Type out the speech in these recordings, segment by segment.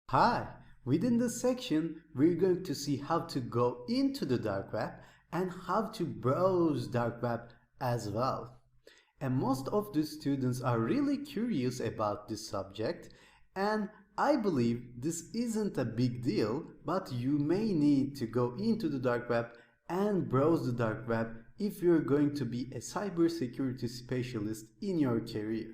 Hi! Within this section, we're going to see how to go into the dark web and how to browse dark web as well. And most of the students are really curious about this subject, and I believe this isn't a big deal, but you may need to go into the dark web and browse the dark web if you're going to be a cybersecurity specialist in your career.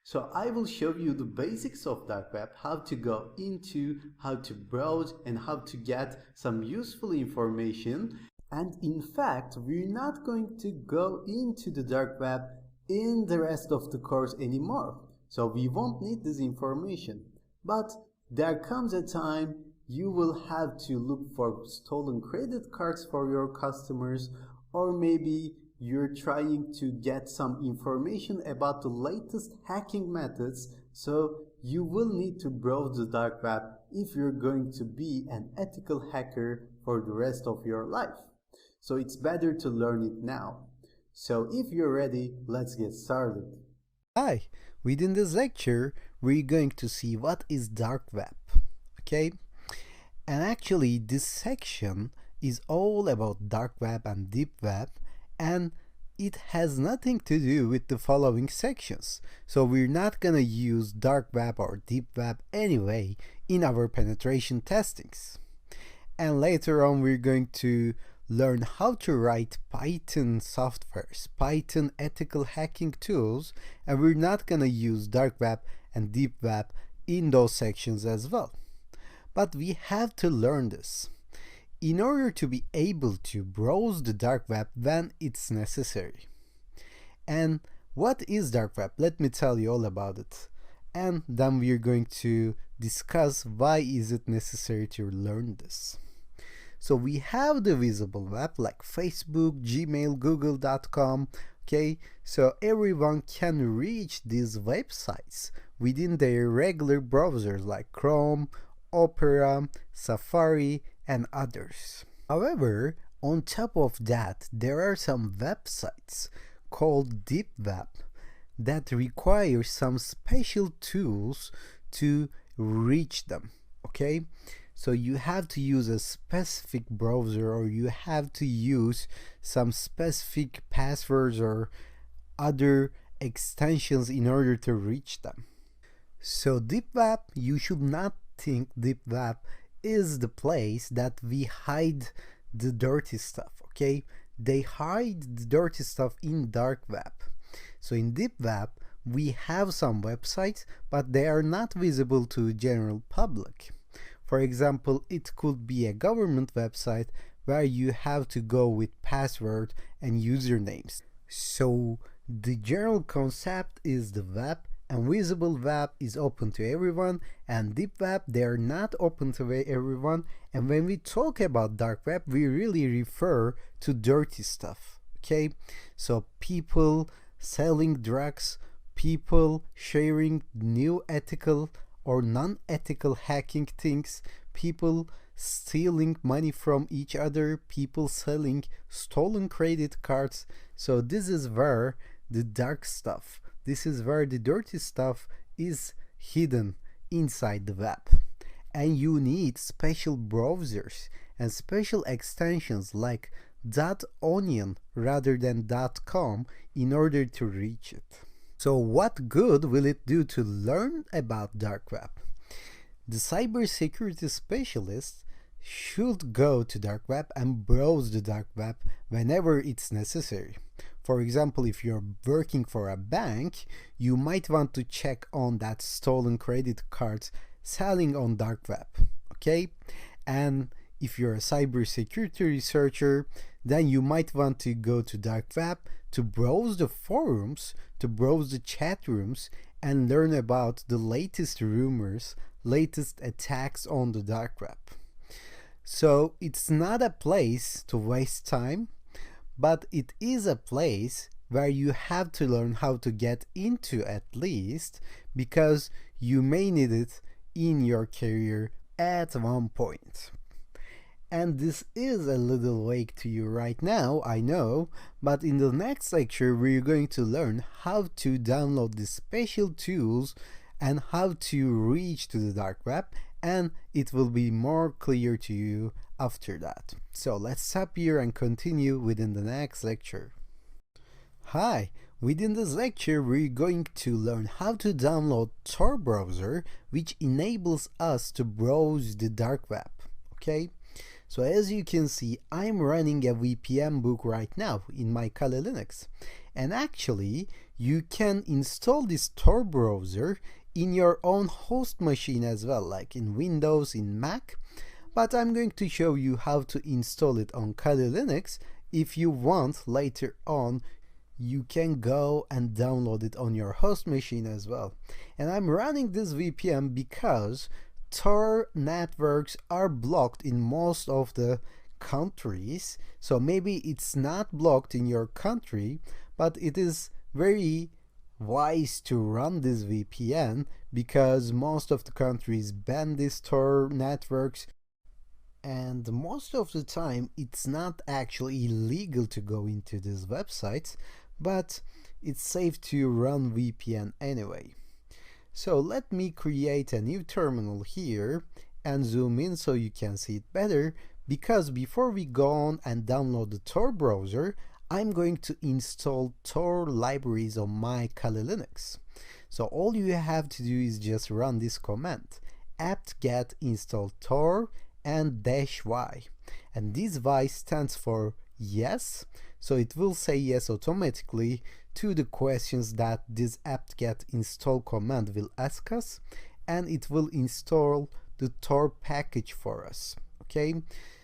So I will show you the basics of dark web, how to go into, how to browse, and how to get some useful information. And in fact, we're not going to go into the dark web in the rest of the course anymore. So we won't need this information. But there comes a time you will have to look for stolen credit cards for your customers, or maybe you're trying to get some information about the latest hacking methods, so you will need to browse the dark web if you're going to be an ethical hacker for the rest of your life. So it's better to learn it now. So if you're ready, let's get started. Hi, within this lecture, we're going to see what is dark web, okay? And actually, this section is all about dark web and deep web, and it has nothing to do with the following sections. So we're not gonna use dark web or deep web anyway in our penetration testings. And later on, we're going to learn how to write Python softwares, Python ethical hacking tools, and we're not gonna use dark web and deep web in those sections as well. But we have to learn this in order to be able to browse the dark web when it's necessary. And what is dark web? Let me tell you all about it. And then we're going to discuss why is it necessary to learn this. So we have the visible web like Facebook, Gmail, Google.com. Okay, so everyone can reach these websites within their regular browsers like Chrome, Opera, Safari, and others. However, on top of that, there are some websites called deep web that require some special tools to reach them. Okay, so you have to use a specific browser, or you have to use some specific passwords or other extensions in order to reach them. So deep web, you should not think deep web is the place that we hide the dirty stuff, okay? They hide the dirty stuff in dark web. So in deep web, we have some websites, but they are not visible to the general public. For example, it could be a government website where you have to go with password and usernames. So the general concept is the web, and visible web is open to everyone, and deep web, they are not open to everyone. And when we talk about dark web, we really refer to dirty stuff, okay? So people selling drugs, people sharing new ethical or non-ethical hacking things, people stealing money from each other, people selling stolen credit cards. So this is where the dark stuff, this is where the dirty stuff is hidden inside the web. And you need special browsers and special extensions like .onion rather than .com in order to reach it. So what good will it do to learn about dark web? The cybersecurity specialist should go to dark web and browse the dark web whenever it's necessary. For example, if you're working for a bank, you might want to check on that stolen credit cards selling on dark web, okay? And if you're a cybersecurity researcher, then you might want to go to dark web to browse the forums, to browse the chat rooms, and learn about the latest rumors, latest attacks on the dark web. So it's not a place to waste time, but it is a place where you have to learn how to get into at least, because you may need it in your career at one point. And this is a little vague to you right now, I know, but in the next lecture we're going to learn how to download the special tools and how to reach to the dark web and it will be more clear to you after that. So let's stop here and continue within the next lecture. Hi, within this lecture we're going to learn how to download Tor browser, which enables us to browse the dark web. Okay, so as you can see, I'm running a VPN book right now in my Kali Linux, and actually you can install this Tor browser in your own host machine as well, like in Windows, in Mac, but I'm going to show you how to install it on Kali Linux. If you want, later on you can go and download it on your host machine as well. And I'm running this VPN because Tor networks are blocked in most of the countries, so maybe it's not blocked in your country, but it is very wise to run this VPN because most of the countries ban these Tor networks, and most of the time it's not actually illegal to go into these websites, but it's safe to run VPN anyway. So let me create a new terminal here and zoom in so you can see it better, because before we go on and download the Tor browser, I'm going to install Tor libraries on my Kali Linux. So all you have to do is just run this command, apt-get install Tor and -y, and this y stands for yes, so it will say yes automatically to the questions that this apt-get install command will ask us, and it will install the Tor package for us. Okay,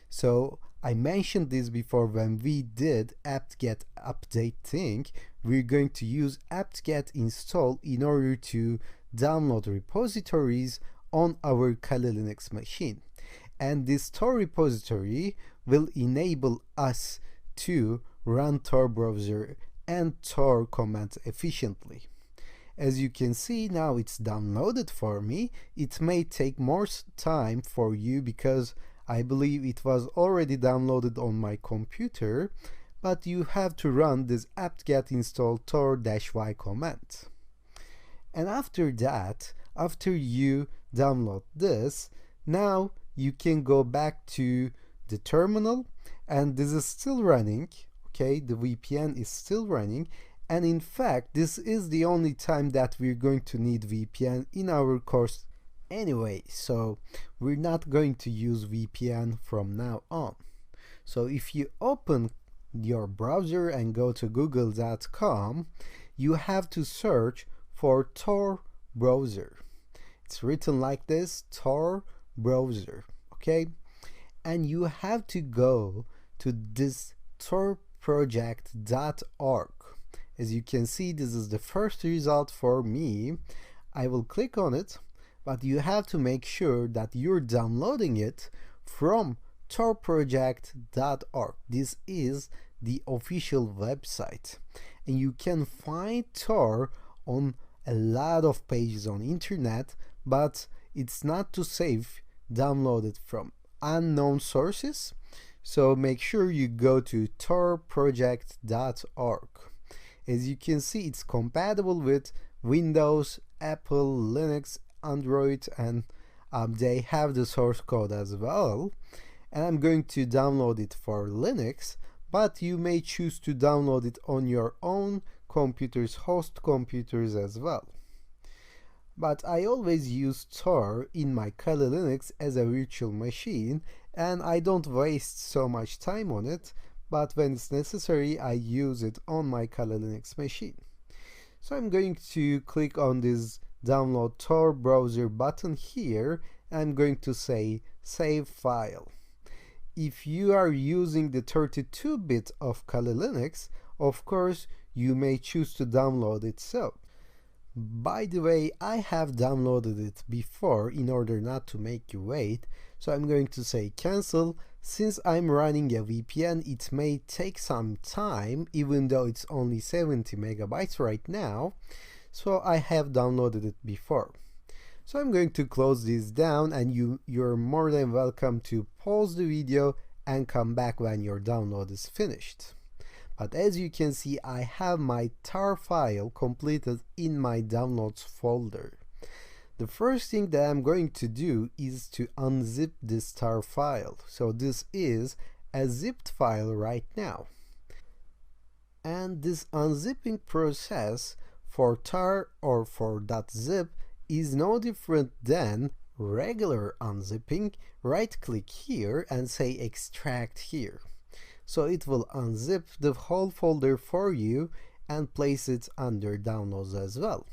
so I mentioned this before when we did apt-get update thing. We're going to use apt-get install in order to download repositories on our Kali Linux machine, and this Tor repository will enable us to run Tor browser and Tor commands efficiently. As you can see, now it's downloaded for me. It may take more time for you because I believe it was already downloaded on my computer, but you have to run this apt-get install tor-y command. And after that, after you download this, now you can go back to the terminal, and this is still running. Okay, the VPN is still running, and in fact this is the only time that we're going to need VPN in our course anyway, so we're not going to use VPN from now on. So if you open your browser and go to google.com, you have to search for Tor browser. It's written like this, Tor browser. Okay, and you have to go to this torproject.org. As you can see, this is the first result for me. I will click on it, but you have to make sure that you're downloading it from torproject.org. This is the official website, and you can find Tor on a lot of pages on internet, but it's not too safe download it from unknown sources, so make sure you go to torproject.org. As you can see, it's compatible with Windows, Apple, Linux, Android, and they have the source code as well. And I'm going to download it for Linux, but you may choose to download it on your own computers, host computers as well. But I always use Tor in my Kali Linux as a virtual machine, and I don't waste so much time on it, but when it's necessary I use it on my Kali Linux machine. So I'm going to click on this download Tor browser button here, and I'm going to say save file. If you are using the 32-bit of Kali Linux, of course you may choose to download it. So by the way, I have downloaded it before in order not to make you wait, so I'm going to say cancel. Since I'm running a VPN, it may take some time, even though it's only 70 megabytes right now, so I have downloaded it before. So I'm going to close this down, and you're more than welcome to pause the video and come back when your download is finished. But as you can see, I have my tar file completed in my downloads folder. The first thing that I'm going to do is to unzip this tar file. So this is a zipped file right now. And this unzipping process for tar or for .zip is no different than regular unzipping. Right click here and say extract here. So it will unzip the whole folder for you and place it under downloads as well.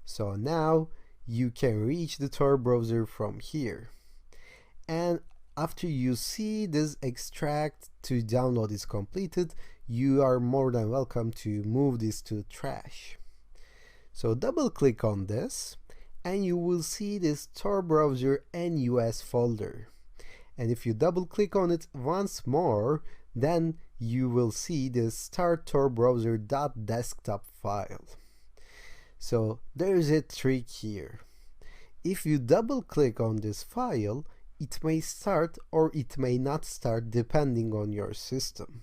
So now you can reach the Tor browser from here. And after you see this extract to download is completed, you are more than welcome to move this to trash. So double click on this and you will see this Tor browser NUS folder. And if you double click on it once more, then you will see this start Tor browser.desktop file. So there is a trick here. If you double click on this file, it may start or it may not start depending on your system.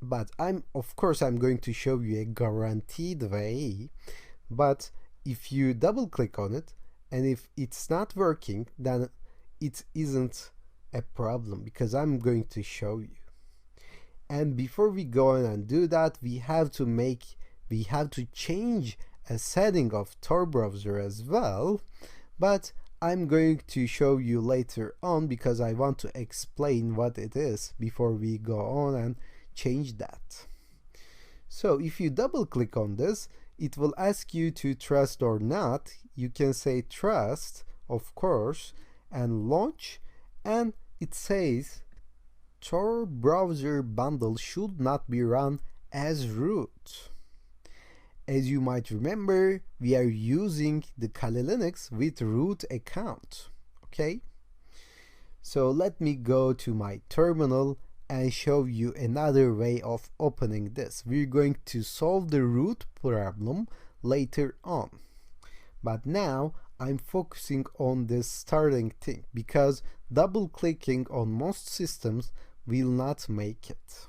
But of course I'm going to show you a guaranteed way, but if you double click on it and if it's not working, then it isn't a problem because I'm going to show you. And before we go on and do that, we have to change a setting of Tor browser as well, but I'm going to show you later on because I want to explain what it is before we go on and change that. So if you double click on this, it will ask you to trust or not. You can say trust, of course, and launch, and it says Tor browser bundle should not be run as root. As you might remember, we are using the Kali Linux with root account. Okay? So let me go to my terminal and show you another way of opening this. We're going to solve the root problem later on. But now I'm focusing on this starting thing because double clicking on most systems will not make it.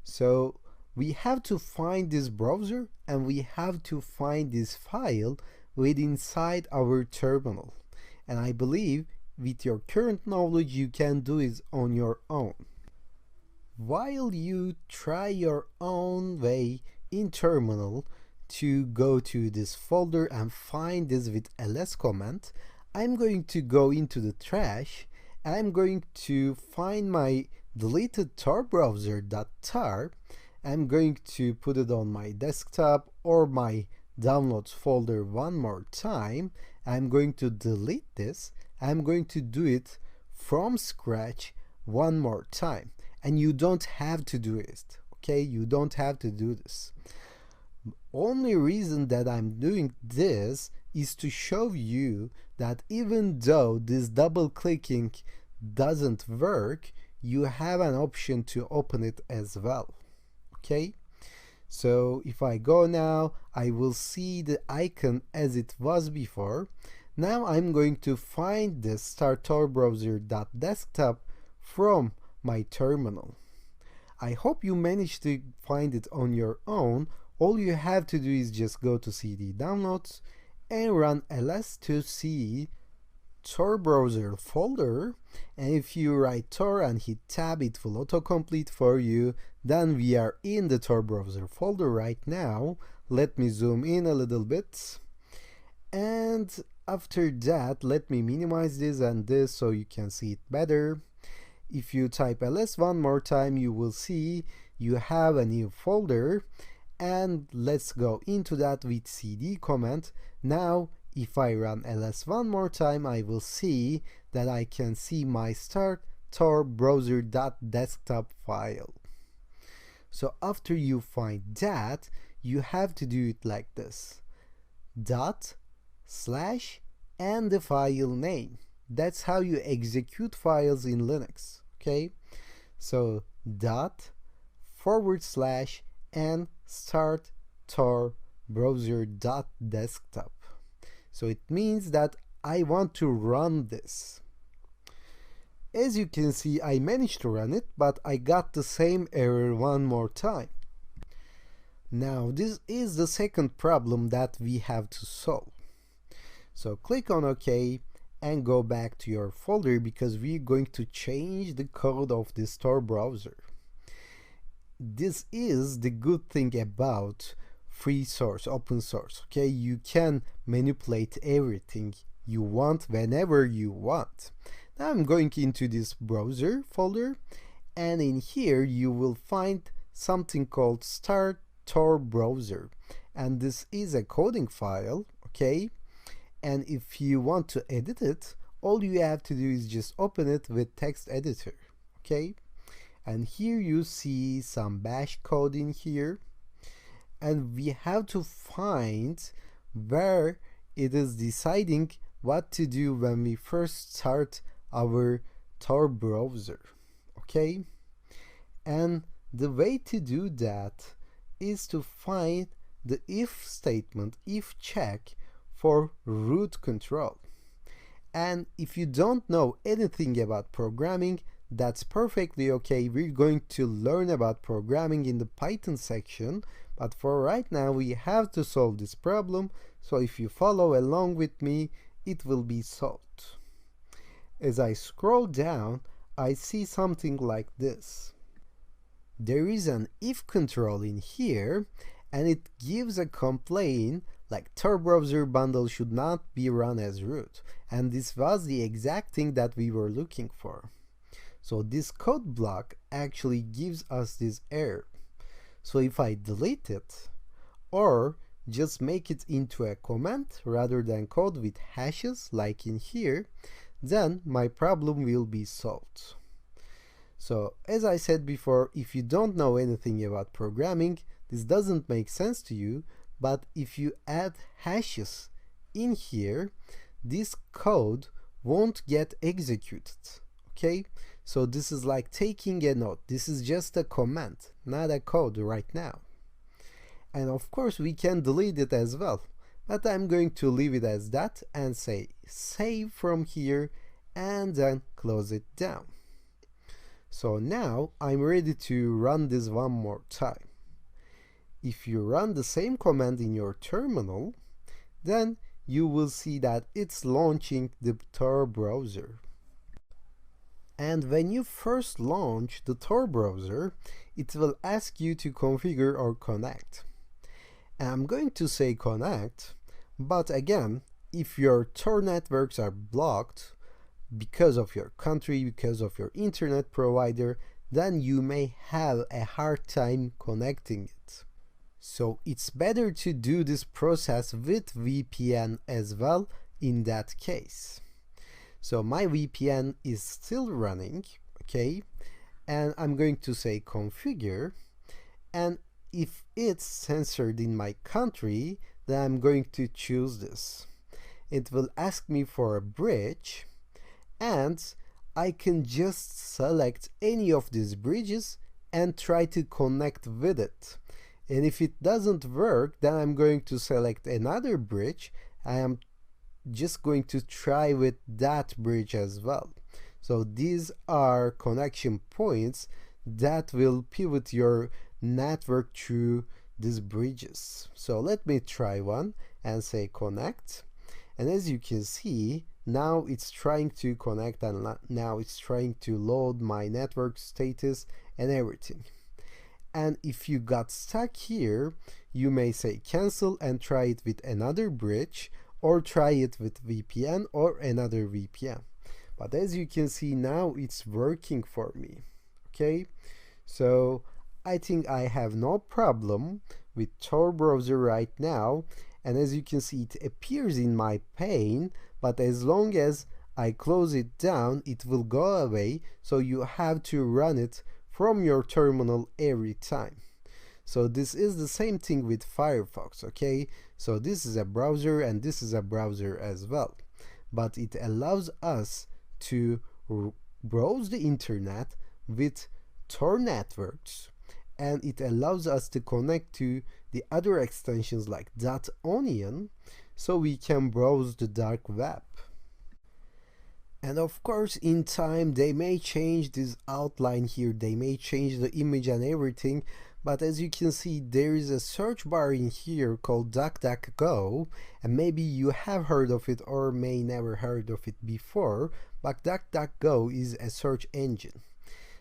So we have to find this browser and we have to find this file inside our terminal. And I believe with your current knowledge you can do it on your own. While you try your own way in terminal to go to this folder and find this with ls command, I'm going to go into the trash and I'm going to find my deleted tar browser.tar. I'm going to put it on my desktop or my downloads folder one more time. I'm going to delete this. I'm going to do it from scratch one more time. And you don't have to do it, okay? You don't have to do this. Only reason that I'm doing this is to show you that even though this double clicking doesn't work, you have an option to open it as well. Okay, so if I go now, I will see the icon as it was before. Now I'm going to find the start Tor browser.desktop from my terminal. I hope you managed to find it on your own. All you have to do is just go to cd downloads and run ls to see Tor browser folder, and if you write Tor and hit tab, it will autocomplete for you. Then we are in the Tor browser folder right now. Let me zoom in a little bit, and after that let me minimize this and this so you can see it better. If you type ls one more time, you will see you have a new folder, and let's go into that with cd command. Now if I run ls one more time, I will see that I can see my start Tor browser.desktop file. So after you find that, you have to do it like this: dot slash and the file name. That's how you execute files in Linux. Okay, so dot / and start Tor browser.desktop. So it means that I want to run this. As you can see, I managed to run it, but I got the same error one more time. Now this is the second problem that we have to solve. So click on OK and go back to your folder because we're going to change the code of this Tor browser. This is the good thing about free source, open source, okay? You can manipulate everything you want whenever you want. Now I'm going into this browser folder, and in here you will find something called start Tor browser, and this is a coding file, okay? And if you want to edit it, all you have to do is just open it with text editor, okay? And here you see some bash code in here, and we have to find where it is deciding what to do when we first start our Tor browser, okay? And the way to do that is to find the if statement, if check for root control. And if you don't know anything about programming, that's perfectly okay. We're going to learn about programming in the Python section, but for right now we have to solve this problem, so if you follow along with me, it will be solved. As I scroll down, I see something like this. There is an if control in here, and it gives a complaint like Tor browser bundle should not be run as root, and this was the exact thing that we were looking for. So this code block actually gives us this error. So if I delete it or just make it into a comment rather than code with hashes like in here, then my problem will be solved. So as I said before, if you don't know anything about programming, this doesn't make sense to you, but if you add hashes in here, this code won't get executed, okay? So this is like taking a note. This is just a command, not a code right now. And of course we can delete it as well, but I'm going to leave it as that and say save from here and then close it down. So now I'm ready to run this one more time. If you run the same command in your terminal, then you will see that it's launching the Tor browser. And when you first launch the Tor browser, it will ask you to configure or connect. And I'm going to say connect, but again, if your Tor networks are blocked because of your country, because of your internet provider, then you may have a hard time connecting it. So it's better to do this process with VPN as well in that case. So my VPN is still running, okay, and I'm going to say configure, and if it's censored in my country, then I'm going to choose this. It will ask me for a bridge, and I can just select any of these bridges and try to connect with it. And if it doesn't work, then I'm going to select another bridge. I am just going to try with that bridge as well. So these are connection points that will pivot your network through these bridges. So let me try one and say connect, and as you can see, now it's trying to connect, and now it's trying to load my network status and everything. And if you got stuck here, you may say cancel and try it with another bridge, or try it with VPN or another VPN. But as you can see, now it's working for me, okay? So I think I have no problem with Tor browser right now, and as you can see, it appears in my pane, but as long as I close it down, it will go away, so you have to run it from your terminal every time. So this is the same thing with Firefox, okay? So this is a browser and this is a browser as well, but it allows us to browse the internet with Tor networks, and it allows us to connect to the other extensions like .onion, so we can browse the dark web. And of course, in time, they may change this outline here, they may change the image and everything, But as you can see, there is a search bar in here called DuckDuckGo, and maybe you have heard of it or may never heard of it before, but DuckDuckGo is a search engine.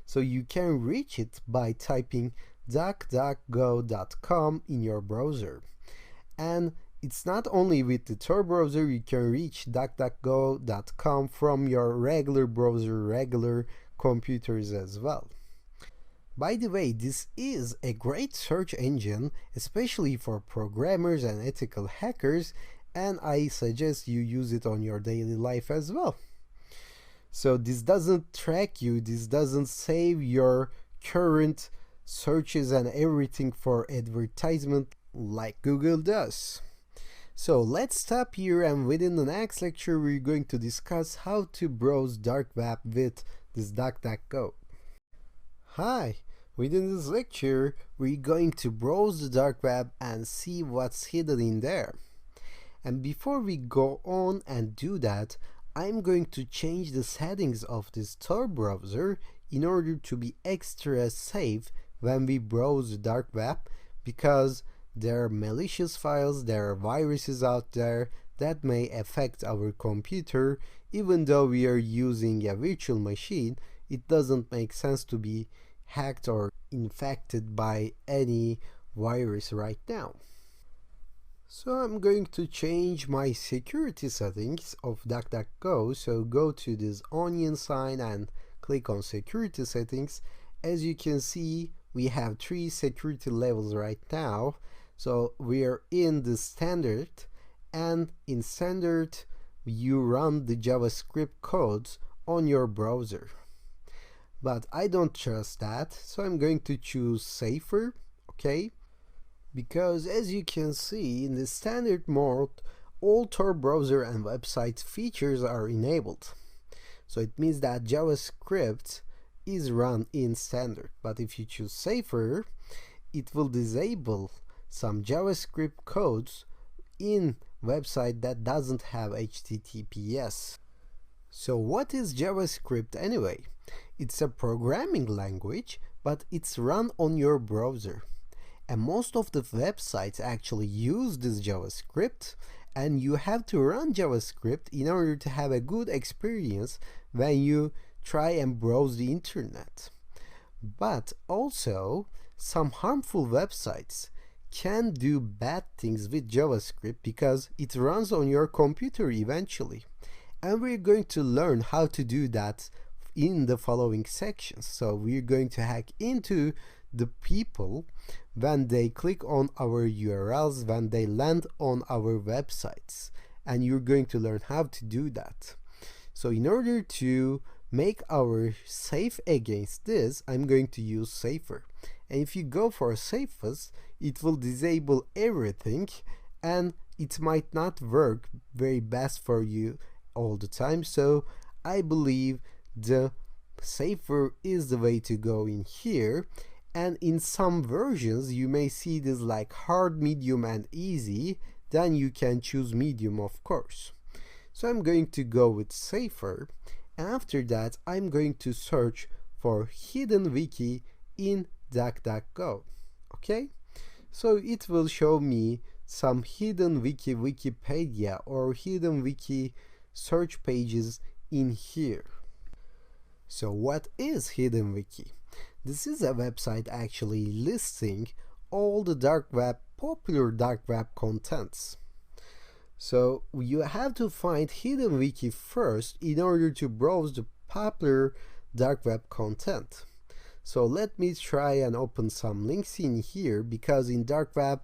So you can reach it by typing duckduckgo.com in your browser. And it's not only with the Tor browser, you can reach duckduckgo.com from your regular browser, regular computers as well. By the way, this is a great search engine, especially for programmers and ethical hackers, and I suggest you use it on your daily life as well. So this doesn't track you, this doesn't save your current searches and everything for advertisement like Google does. So let's stop here, and within the next lecture we're going to discuss how to browse dark web with this DuckDuckGo. Hi! Within this lecture, we're going to browse the dark web and see what's hidden in there. And before we go on and do that, I'm going to change the settings of this Tor browser in order to be extra safe when we browse the dark web, because there are malicious files, there are viruses out there that may affect our computer. Even though we are using a virtual machine, it doesn't make sense to be hacked or infected by any virus right now. So I'm going to change my security settings of DuckDuckGo. So go to this onion sign and click on security settings. As you can see, we have 3 security levels right now. So we are in the standard, and in standard you run the JavaScript codes on your browser. But I don't trust that, so I'm going to choose safer, okay? Because as you can see, in the standard mode, all Tor browser and website features are enabled. So it means that JavaScript is run in standard. But if you choose safer, it will disable some JavaScript codes in website that doesn't have HTTPS. So what is JavaScript anyway? It's a programming language, but it's run on your browser. And most of the websites actually use this JavaScript, and you have to run JavaScript in order to have a good experience when you try and browse the internet. But also, some harmful websites can do bad things with JavaScript because it runs on your computer eventually. And we're going to learn how to do that in the following sections. So we're going to hack into the people when they click on our URLs, when they land on our websites, and you're going to learn how to do that. So in order to make our safe against this, I'm going to use safer. And if you go for safest, it will disable everything, and it might not work very best for you all the time. So I believe the safer is the way to go in here. And in some versions you may see this like hard, medium and easy. Then you can choose medium, of course. So I'm going to go with safer, and after that I'm going to search for hidden wiki in DuckDuckGo. Okay, so it will show me some hidden wiki, Wikipedia or hidden wiki search pages in here. So what is hidden wiki? This is a website actually listing all the dark web, popular dark web contents. So you have to find hidden wiki first in order to browse the popular dark web content. So let me try and open some links in here, because in dark web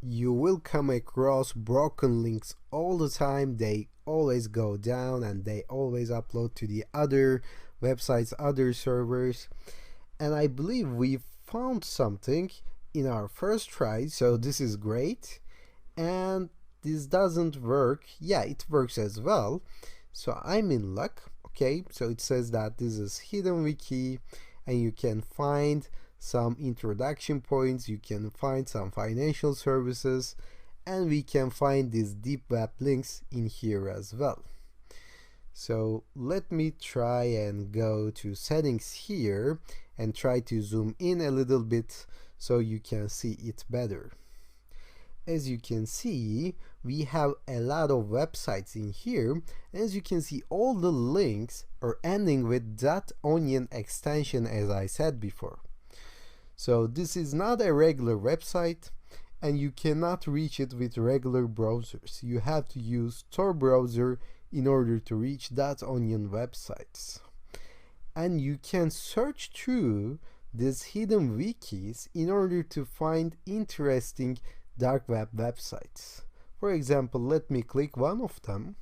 you will come across broken links all the time. They always go down and they always upload to the other websites, other servers. And I believe we found something in our first try, so this is great. And this doesn't work. Yeah, it works as well, so I'm in luck. Okay, so it says that this is hidden wiki, and you can find some introduction points, you can find some financial services, and we can find these deep web links in here as well. So let me try and go to settings here and try to zoom in a little bit so you can see it better. As you can see, we have a lot of websites in here. As you can see, all the links are ending with .onion extension, as I said before. So this is not a regular website, and you cannot reach it with regular browsers. You have to use Tor browser in order to reach .onion websites. And you can search through these hidden wikis in order to find interesting dark web websites. For example, let me click one of them.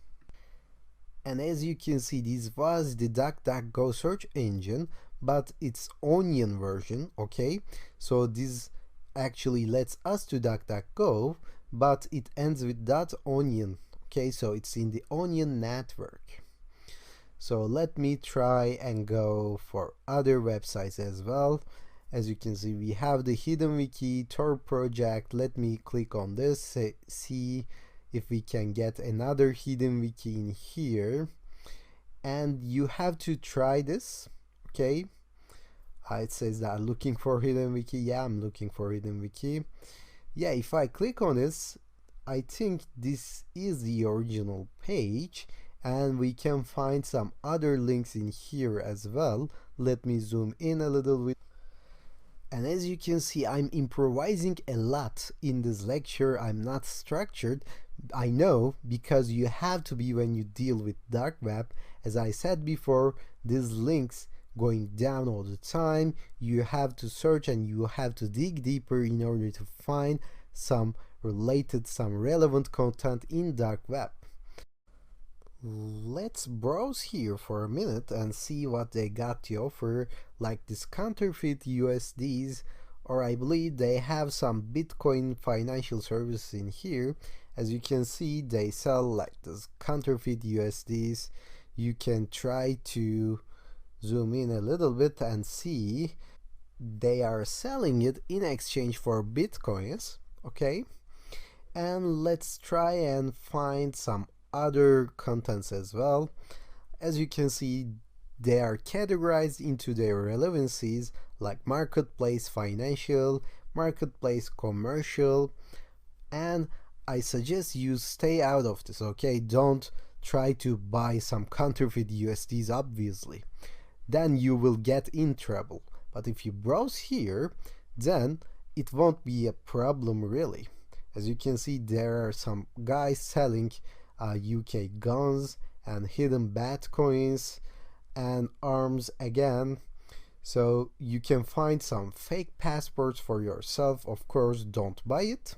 And as you can see, this was the DuckDuckGo search engine, but it's Onion version, okay? So this actually lets us to DuckDuckGo, but it ends with .onion, okay? So it's in the Onion network. So let me try and go for other websites as well. As you can see, we have the hidden wiki, Tor project. Let me click on this, see if we can get another hidden wiki in here. And you have to try this, okay? It says that I'm looking for hidden wiki. Yeah, I'm looking for hidden wiki. Yeah, if I click on this, I think this is the original page, and we can find some other links in here as well. Let me zoom in a little bit. And as you can see, I'm improvising a lot in this lecture. I'm not structured. I know, because you have to be when you deal with dark web. As I said before, these links going down all the time. You have to search and you have to dig deeper in order to find some relevant content in dark web. Let's browse here for a minute and see what they got to offer, like this counterfeit USDs, or I believe they have some Bitcoin financial services in here. As you can see, they sell like this counterfeit USDs. You can try to zoom in a little bit and see they are selling it in exchange for Bitcoins, okay? And let's try and find some other contents as well. As you can see, they are categorized into their relevancies, like marketplace financial, marketplace commercial, and I suggest you stay out of this, okay? Don't try to buy some counterfeit USDs, obviously. Then you will get in trouble. But if you browse here, then it won't be a problem really. As you can see, there are some guys selling UK guns and hidden bat coins and arms again. So you can find some fake passports for yourself. Of course, don't buy it.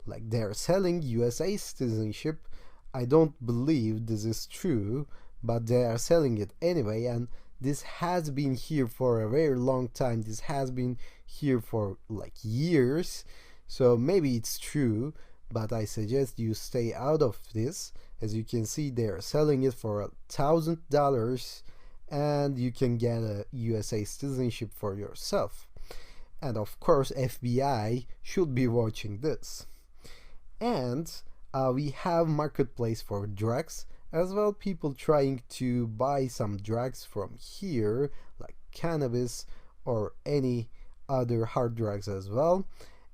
Like, they're selling USA citizenship. I don't believe this is true, but they are selling it anyway, and this has been here for a very long time. This has been here for like years, so maybe it's true, but I suggest you stay out of this. As you can see, they are selling it for $1,000, and you can get a USA citizenship for yourself. And of course, FBI should be watching this. And we have marketplace for drugs as well. People trying to buy some drugs from here, like cannabis or any other hard drugs as well.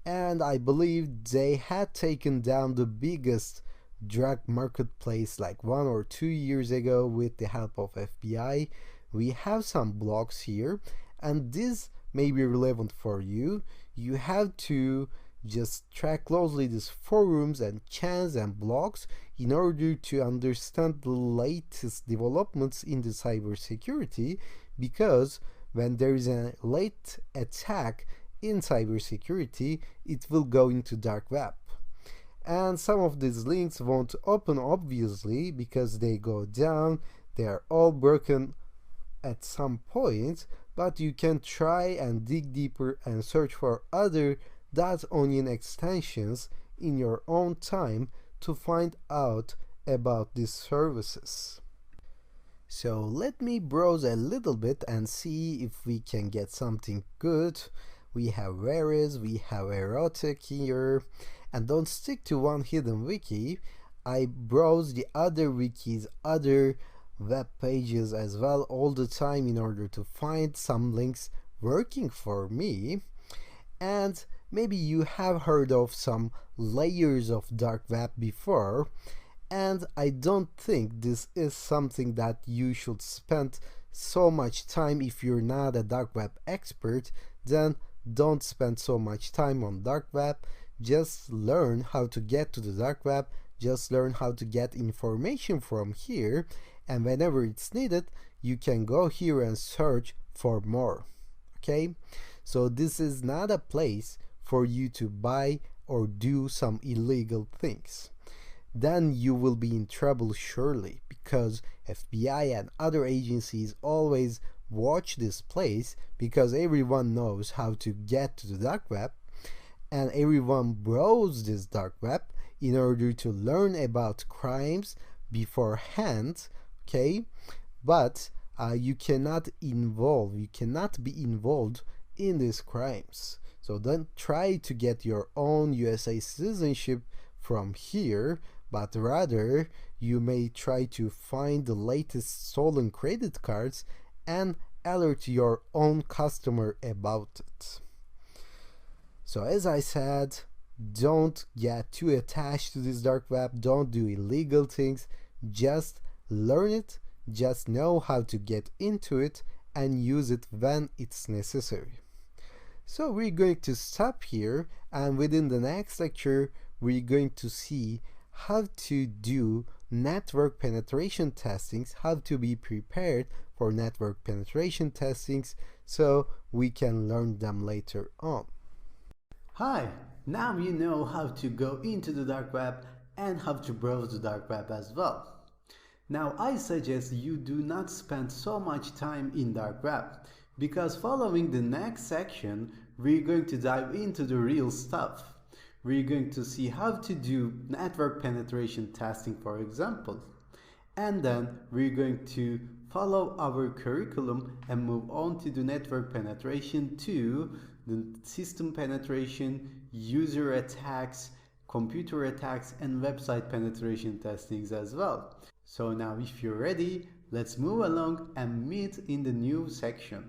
And I believe they had taken down the biggest drug marketplace like 1 or 2 years ago with the help of FBI. We have some blogs here, and this may be relevant for you. You have to just track closely these forums and chats and blogs in order to understand the latest developments in the cybersecurity, because when there is a late attack in cybersecurity, it will go into dark web. And some of these links won't open, obviously, because they go down. They are all broken at some point, but you can try and dig deeper and search for other .onion extensions in your own time to find out about these services. So let me browse a little bit and see if we can get something good. We have Veris, we have Erotic here, and don't stick to one hidden wiki. I browse the other wikis, other web pages as well all the time in order to find some links working for me. And maybe you have heard of some layers of dark web before, and I don't think this is something that you should spend so much time. If you're not a dark web expert, then don't spend so much time on dark web. Just learn how to get to the dark web, just learn how to get information from here, and whenever it's needed, you can go here and search for more. Okay, so this is not a place for you to buy or do some illegal things. Then you will be in trouble surely, because FBI and other agencies always watch this place, because everyone knows how to get to the dark web, and everyone browses this dark web in order to learn about crimes beforehand. Okay, but you cannot be involved in these crimes. So don't try to get your own USA citizenship from here, but rather you may try to find the latest stolen credit cards and alert your own customer about it. So as I said, don't get too attached to this dark web, don't do illegal things, just learn it, just know how to get into it and use it when it's necessary. So we're going to stop here, and within the next lecture we're going to see how to do network penetration testings, how to be prepared for network penetration testings, so we can learn them later on. Hi, now you know how to go into the dark web and how to browse the dark web as well. Now I suggest you do not spend so much time in dark web, because following the next section we're going to dive into the real stuff. We're going to see how to do network penetration testing, for example, and then we're going to follow our curriculum and move on to the network penetration to the system penetration, user attacks, computer attacks, and website penetration testings as well. So now if you're ready, let's move along and meet in the new section.